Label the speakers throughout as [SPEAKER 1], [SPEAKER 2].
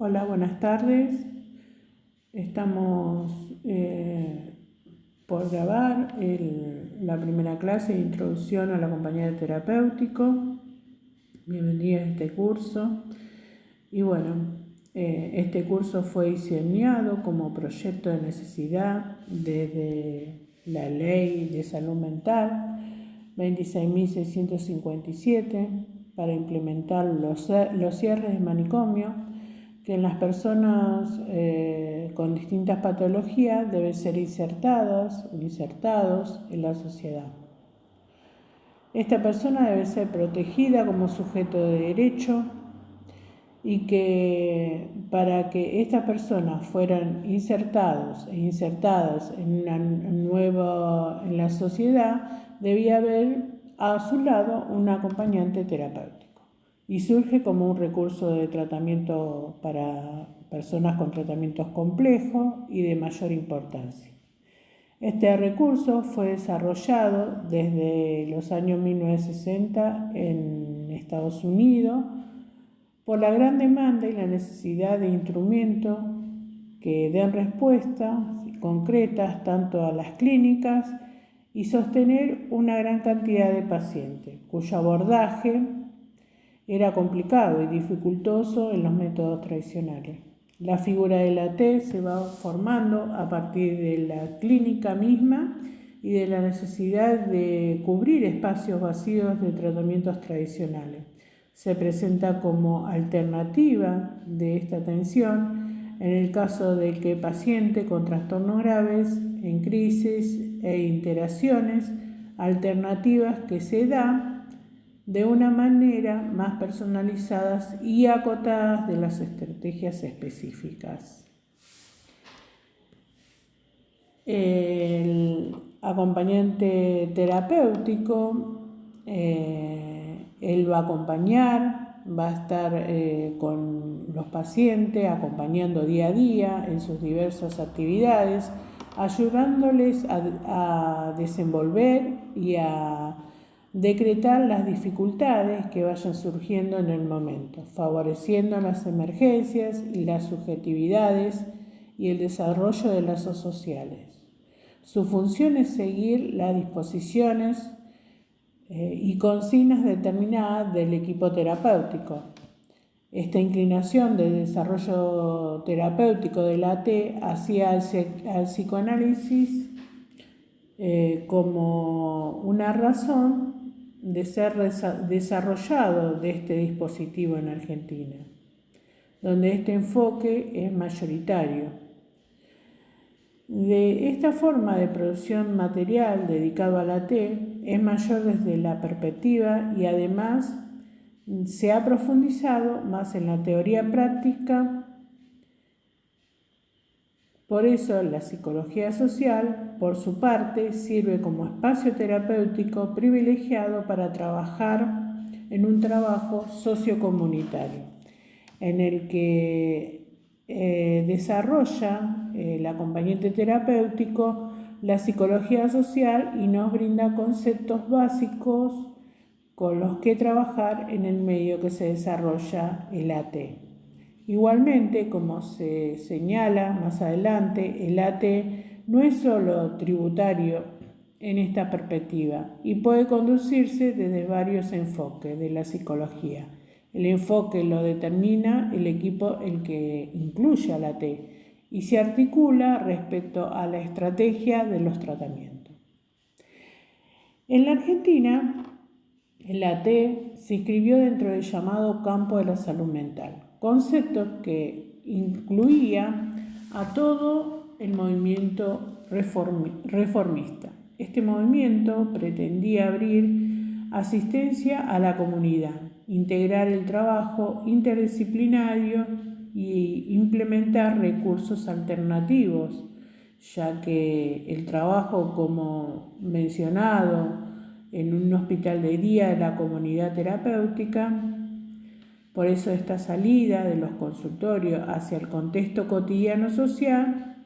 [SPEAKER 1] Hola, buenas tardes. Estamos por grabar la primera clase de introducción al acompañante terapéutico. Bienvenida a este curso. Y bueno, este curso fue diseñado como proyecto de necesidad desde la Ley de Salud Mental 26.657 para implementar los cierres de manicomio que en las personas con distintas patologías deben ser insertadas o insertados en la sociedad. Esta persona debe ser protegida como sujeto de derecho y que para que estas personas fueran insertados e insertadas en la sociedad, debía haber a su lado un acompañante terapéutico. Y surge como un recurso de tratamiento para personas con tratamientos complejos y de mayor importancia. Este recurso fue desarrollado desde los años 1960 en Estados Unidos por la gran demanda y la necesidad de instrumentos que den respuestas concretas tanto a las clínicas y sostener una gran cantidad de pacientes, cuyo abordaje era complicado y dificultoso en los métodos tradicionales. La figura de la T se va formando a partir de la clínica misma y de la necesidad de cubrir espacios vacíos de tratamientos tradicionales. Se presenta como alternativa de esta atención en el caso de que paciente con trastornos graves, en crisis e interacciones alternativas que se da de una manera más personalizadas y acotadas de las estrategias específicas. El acompañante terapéutico, él va a acompañar, va a estar con los pacientes, acompañando día a día en sus diversas actividades, ayudándoles a desenvolver y a decretar las dificultades que vayan surgiendo en el momento, favoreciendo las emergencias y las subjetividades y el desarrollo de lazos sociales. Su función es seguir las disposiciones y consignas determinadas del equipo terapéutico. Esta inclinación de desarrollo terapéutico de la T hacia el psicoanálisis como una razón de ser desarrollado de este dispositivo en Argentina, donde este enfoque es mayoritario. De esta forma de producción material dedicado a la T es mayor desde la perspectiva y además se ha profundizado más en la teoría práctica. Por eso la psicología social, por su parte, sirve como espacio terapéutico privilegiado para trabajar en un trabajo sociocomunitario, en el que desarrolla el acompañante terapéutico la psicología social y nos brinda conceptos básicos con los que trabajar en el medio que se desarrolla el AT. Igualmente, como se señala más adelante, el AT no es solo tributario en esta perspectiva y puede conducirse desde varios enfoques de la psicología. El enfoque lo determina el equipo el que incluye al AT y se articula respecto a la estrategia de los tratamientos. En la Argentina, el AT se inscribió dentro del llamado campo de la salud mental, concepto que incluía a todo el movimiento reformista. Este movimiento pretendía abrir asistencia a la comunidad, integrar el trabajo interdisciplinario y implementar recursos alternativos, ya que el trabajo, como mencionado, en un hospital de día de la comunidad terapéutica. Por eso esta salida de los consultorios hacia el contexto cotidiano social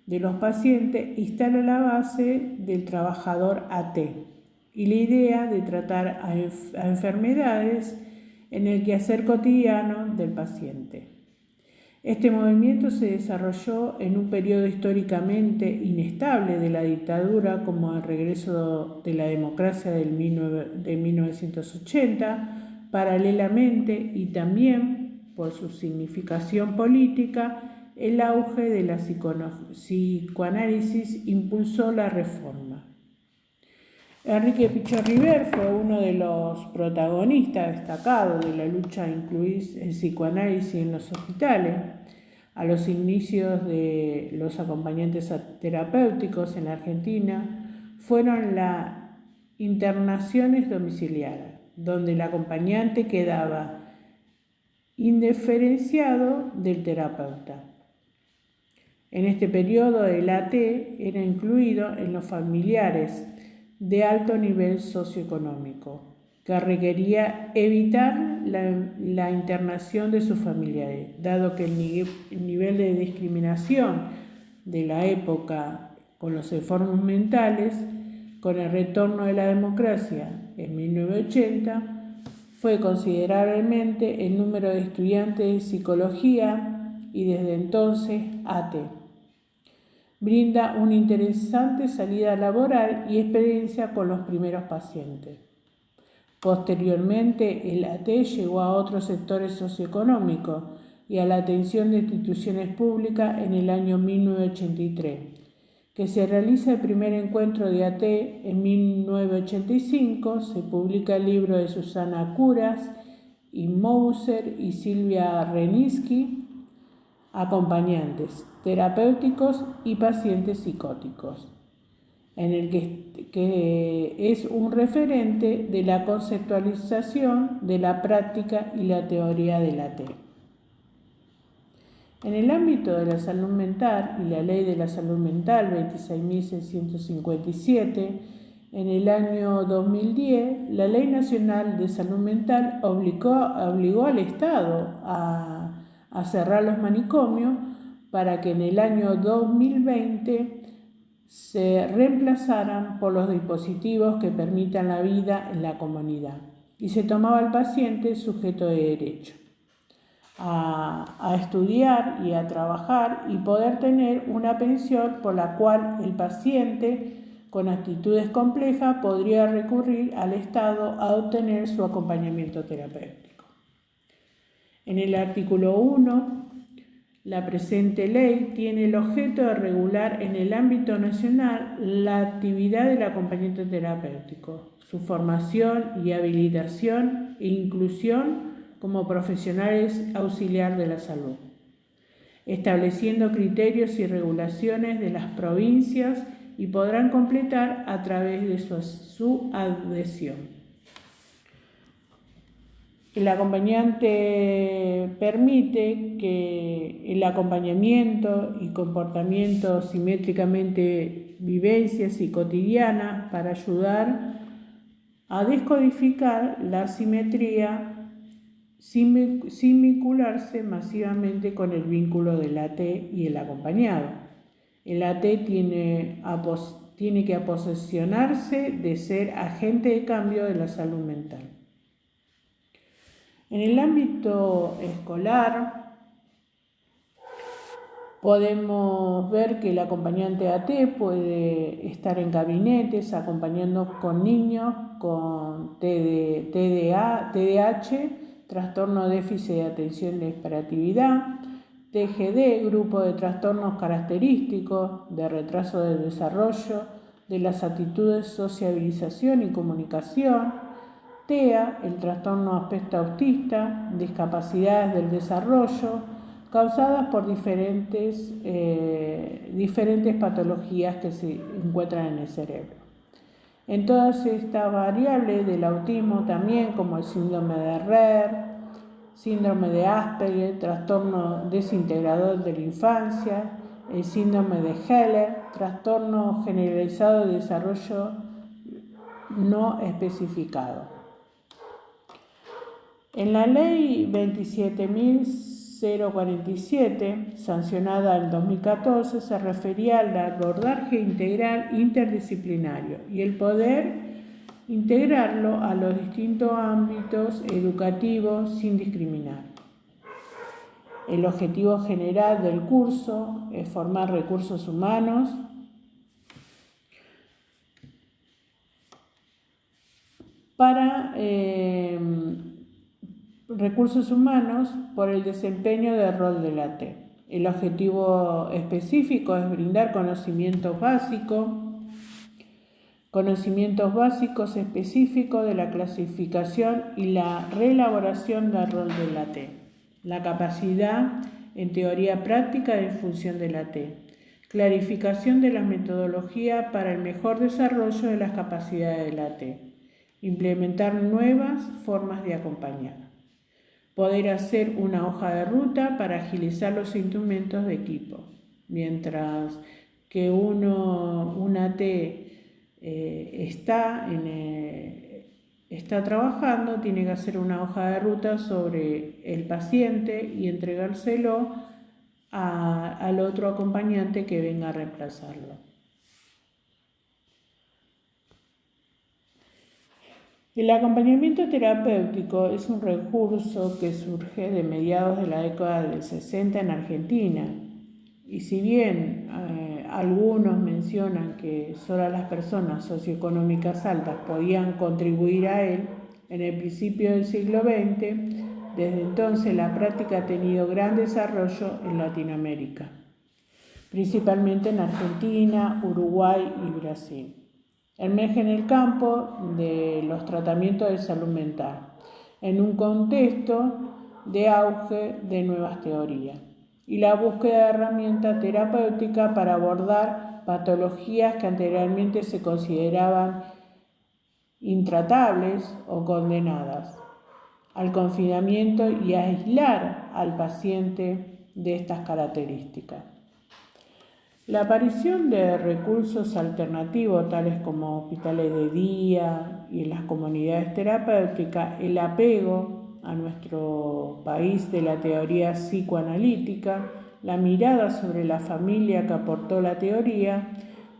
[SPEAKER 1] de los pacientes instala la base del trabajador AT y la idea de tratar a enfermedades en el quehacer cotidiano del paciente. Este movimiento se desarrolló en un periodo históricamente inestable de la dictadura, como el regreso de la democracia de 1980, paralelamente y también por su significación política, el auge de la psicoanálisis impulsó la reforma. Enrique Pichot River fue uno de los protagonistas destacados de la lucha a incluir el psicoanálisis en los hospitales. A los inicios de los acompañantes terapéuticos en la Argentina fueron las internaciones domiciliarias, donde el acompañante quedaba indiferenciado del terapeuta. En este periodo el AT era incluido en los familiares de alto nivel socioeconómico, que requería evitar la internación de sus familiares, dado que el nivel de discriminación de la época con los enfermos mentales, con el retorno de la democracia en 1980, fue considerablemente el número de estudiantes de psicología y desde entonces AT brinda una interesante salida laboral y experiencia con los primeros pacientes. Posteriormente, el AT llegó a otros sectores socioeconómicos y a la atención de instituciones públicas en el año 1983, que se realiza el primer encuentro de AT en 1985, se publica el libro de Susana Curas y Mouser y Silvia Reninsky, acompañantes terapéuticos y pacientes psicóticos, en el que es un referente de la conceptualización de la práctica y la teoría del AT. En el ámbito de la salud mental y la Ley de la Salud Mental 26.657, en el año 2010, la Ley Nacional de Salud Mental obligó al Estado a cerrar los manicomios para que en el año 2020 se reemplazaran por los dispositivos que permitan la vida en la comunidad y se tomaba al paciente sujeto de derecho a estudiar y a trabajar y poder tener una pensión por la cual el paciente con actitudes complejas podría recurrir al Estado a obtener su acompañamiento terapéutico. En el artículo 1, la presente ley tiene el objeto de regular en el ámbito nacional la actividad del acompañamiento terapéutico, su formación y habilitación e inclusión como profesionales auxiliar de la salud, estableciendo criterios y regulaciones de las provincias y podrán completar a través de su adhesión. El acompañante permite que el acompañamiento y comportamiento simétricamente vivencias y cotidianas para ayudar a descodificar la asimetría sin vincularse masivamente con el vínculo del AT y el acompañado. El AT tiene que posesionarse de ser agente de cambio de la salud mental. En el ámbito escolar, podemos ver que el acompañante AT puede estar en gabinetes acompañando con niños con TDAH, trastorno déficit de atención y hiperactividad, TGD, grupo de trastornos característicos de retraso de desarrollo de las actitudes sociabilización y comunicación, TEA, el trastorno aspecto autista, discapacidades del desarrollo, causadas por diferentes patologías que se encuentran en el cerebro. En todas estas variables del autismo también, como el síndrome de Rett, síndrome de Asperger, trastorno desintegrador de la infancia, el síndrome de Heller, trastorno generalizado de desarrollo no especificado. En la Ley 27.047, sancionada en 2014, se refería al abordaje integral interdisciplinario y el poder integrarlo a los distintos ámbitos educativos sin discriminar. El objetivo general del curso es formar recursos humanos por el desempeño del rol de la T. El objetivo específico es brindar conocimientos básicos específicos de la clasificación y la reelaboración del rol de la T. La capacidad en teoría práctica de función de la T. Clarificación de la metodología para el mejor desarrollo de las capacidades de la T. Implementar nuevas formas de acompañar. Poder hacer una hoja de ruta para agilizar los instrumentos de equipo. Mientras que una T está trabajando, tiene que hacer una hoja de ruta sobre el paciente y entregárselo al otro acompañante que venga a reemplazarlo. El acompañamiento terapéutico es un recurso que surge de mediados de la década del 60 en Argentina. Y si bien algunos mencionan que solo las personas socioeconómicas altas podían contribuir a él, en el principio del siglo XX, desde entonces la práctica ha tenido gran desarrollo en Latinoamérica, principalmente en Argentina, Uruguay y Brasil. Emerge en el campo de los tratamientos de salud mental, en un contexto de auge de nuevas teorías y la búsqueda de herramientas terapéuticas para abordar patologías que anteriormente se consideraban intratables o condenadas al confinamiento y a aislar al paciente de estas características. La aparición de recursos alternativos tales como hospitales de día y en las comunidades terapéuticas, el apego a nuestro país de la teoría psicoanalítica, la mirada sobre la familia que aportó la teoría,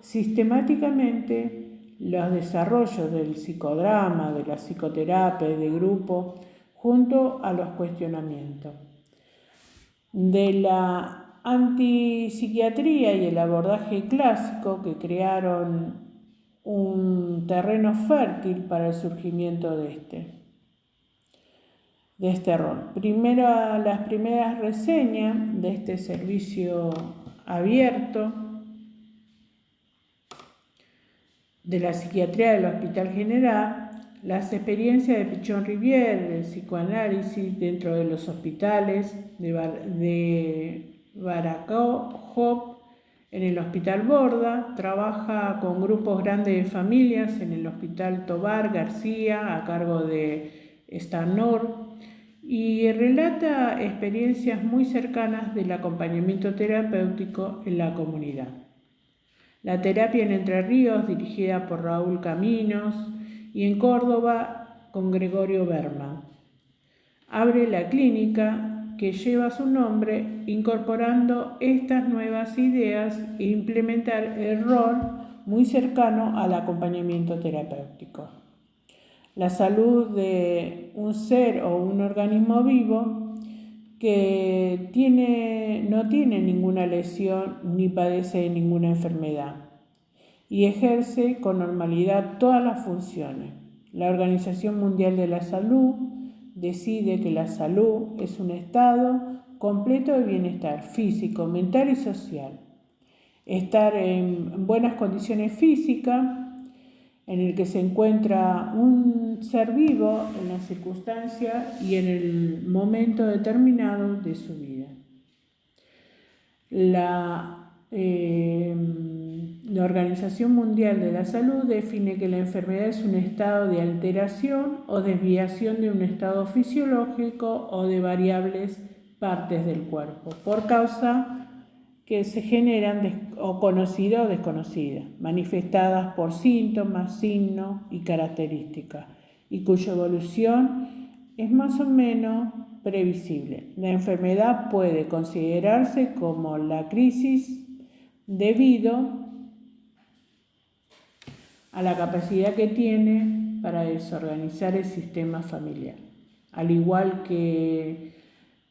[SPEAKER 1] sistemáticamente los desarrollos del psicodrama, de la psicoterapia de grupo, junto a los cuestionamientos de la antipsiquiatría y el abordaje clásico que crearon un terreno fértil para el surgimiento de este rol. Las primeras reseñas de este servicio abierto de la psiquiatría del Hospital General, las experiencias de Pichon Rivière, del psicoanálisis dentro de los hospitales de Baracoa, en el Hospital Borda, trabaja con grupos grandes de familias en el Hospital Tobar García, a cargo de Stanor, y relata experiencias muy cercanas del acompañamiento terapéutico en la comunidad. La terapia en Entre Ríos, dirigida por Raúl Caminos, y en Córdoba con Gregorio Berman. Abre la clínica que lleva su nombre incorporando estas nuevas ideas e implementar el rol muy cercano al acompañamiento terapéutico. La salud de un ser o un organismo vivo que no tiene ninguna lesión ni padece ninguna enfermedad y ejerce con normalidad todas las funciones. La Organización Mundial de la Salud decide que la salud es un estado completo de bienestar físico, mental y social. Estar en buenas condiciones físicas, en el que se encuentra un ser vivo en la circunstancia y en el momento determinado de su vida. La Organización Mundial de la Salud define que la enfermedad es un estado de alteración o desviación de un estado fisiológico o de variables partes del cuerpo, por causa que se generan o conocidas o desconocidas, manifestadas por síntomas, signos y características, y cuya evolución es más o menos previsible. La enfermedad puede considerarse como la crisis debido a la capacidad que tiene para desorganizar el sistema familiar. Al igual que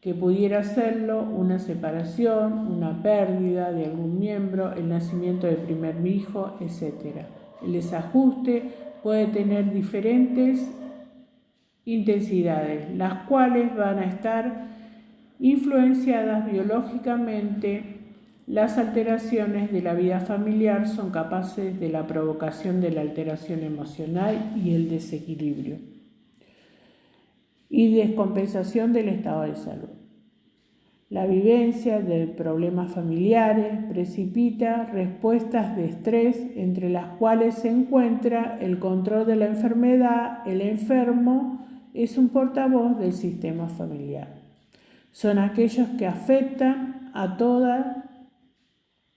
[SPEAKER 1] que pudiera serlo una separación, una pérdida de algún miembro, el nacimiento del primer hijo, etc. El desajuste puede tener diferentes intensidades, las cuales van a estar influenciadas biológicamente. Las alteraciones de la vida familiar son capaces de la provocación de la alteración emocional y el desequilibrio y descompensación del estado de salud. La vivencia de problemas familiares precipita respuestas de estrés, entre las cuales se encuentra el control de la enfermedad. El enfermo es un portavoz del sistema familiar. Son aquellos que afectan a toda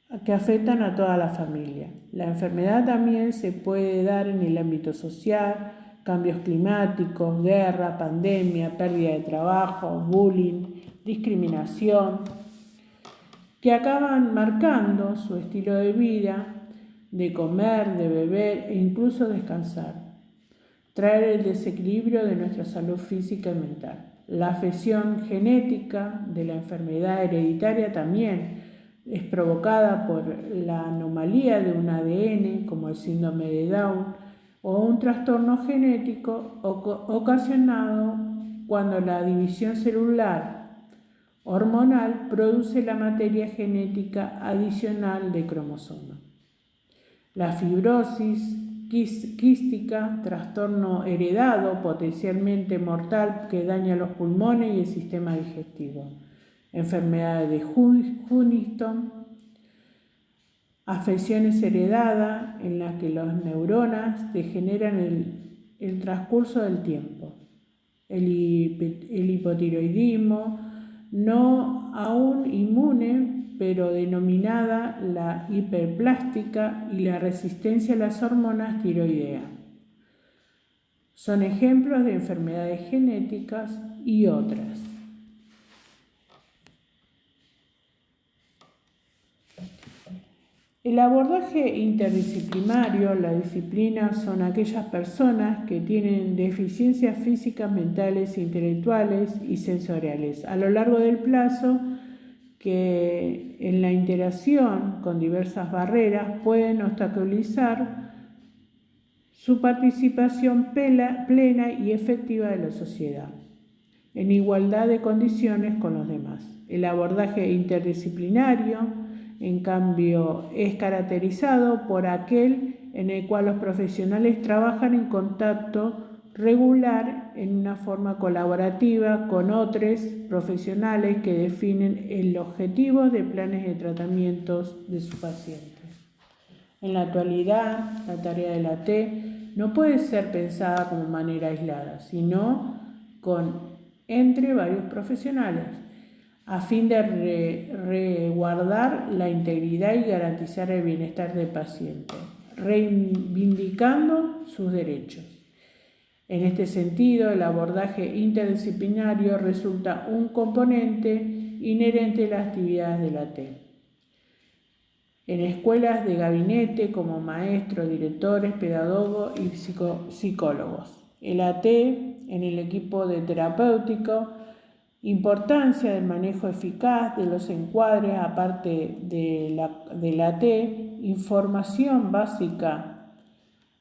[SPEAKER 1] la familia. La enfermedad también se puede dar en el ámbito social, cambios climáticos, guerra, pandemia, pérdida de trabajo, bullying, discriminación, que acaban marcando su estilo de vida, de comer, de beber e incluso descansar. Traer el desequilibrio de nuestra salud física y mental. La afección genética de la enfermedad hereditaria también es provocada por la anomalía de un ADN, como el síndrome de Down, o un trastorno genético ocasionado cuando la división celular hormonal produce la materia genética adicional de cromosomas. La fibrosis quística, trastorno heredado potencialmente mortal que daña los pulmones y el sistema digestivo. Enfermedades de Huntington, afecciones heredadas en las que las neuronas degeneran el transcurso del tiempo. El hipotiroidismo, no aún inmune, pero denominada la hiperplástica, y la resistencia a las hormonas tiroideas. Son ejemplos de enfermedades genéticas y otras. El abordaje interdisciplinario, la disciplina, son aquellas personas que tienen deficiencias físicas, mentales, intelectuales y sensoriales a lo largo del plazo, que en la interacción con diversas barreras pueden obstaculizar su participación plena y efectiva de la sociedad, en igualdad de condiciones con los demás. El abordaje interdisciplinario, en cambio, es caracterizado por aquel en el cual los profesionales trabajan en contacto regular en una forma colaborativa con otros profesionales que definen el objetivo de planes de tratamientos de sus pacientes. En la actualidad, la tarea de la T no puede ser pensada como manera aislada, sino entre varios profesionales, a fin de resguardar la integridad y garantizar el bienestar del paciente, reivindicando sus derechos. En este sentido, el abordaje interdisciplinario resulta un componente inherente a las actividades de la T. En escuelas de gabinete, como maestros, directores, pedagogos y psicólogos. El AT en el equipo de terapéutico. Importancia del manejo eficaz de los encuadres, aparte de la T. Información básica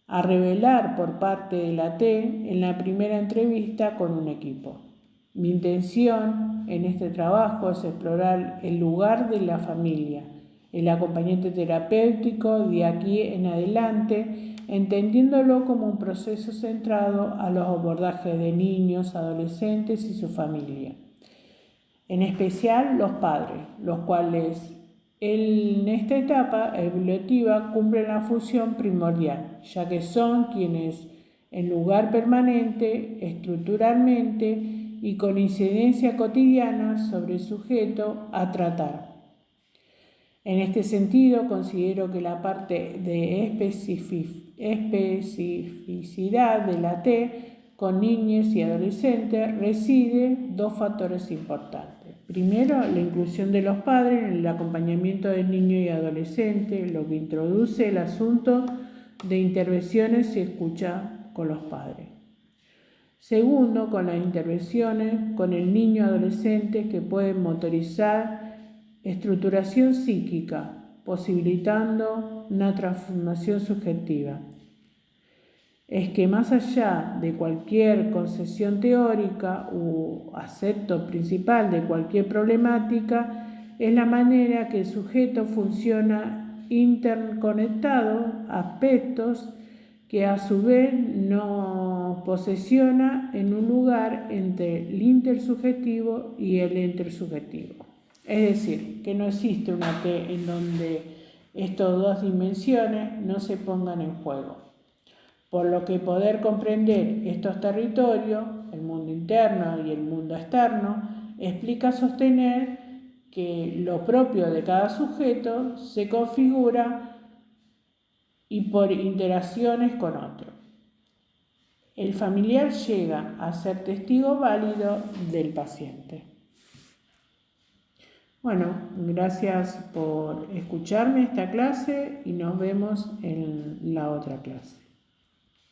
[SPEAKER 1] a revelar por parte de la T en la primera entrevista con un equipo. Mi intención en este trabajo es explorar el lugar de la familia, el acompañante terapéutico de aquí en adelante, entendiéndolo como un proceso centrado a los abordajes de niños, adolescentes y su familia. En especial los padres, los cuales en esta etapa evolutiva cumplen la función primordial, ya que son quienes en lugar permanente, estructuralmente y con incidencia cotidiana sobre el sujeto a tratar. En este sentido, considero que la parte de especificidad de la T con niños y adolescentes reside dos factores importantes. Primero, la inclusión de los padres en el acompañamiento del niño y adolescente, lo que introduce el asunto de intervenciones y escucha con los padres. Segundo, con las intervenciones con el niño adolescente que pueden motorizar estructuración psíquica, posibilitando una transformación subjetiva. Es que más allá de cualquier concesión teórica u aspecto principal de cualquier problemática, es la manera que el sujeto funciona interconectado, aspectos que a su vez nos posesiona en un lugar entre el intersubjetivo y el intersubjetivo. Es decir, que no existe una T en donde estas dos dimensiones no se pongan en juego. Por lo que poder comprender estos territorios, el mundo interno y el mundo externo, explica sostener que lo propio de cada sujeto se configura y por interacciones con otro. El familiar llega a ser testigo válido del paciente. Bueno, gracias por escucharme esta clase y nos vemos en la otra clase.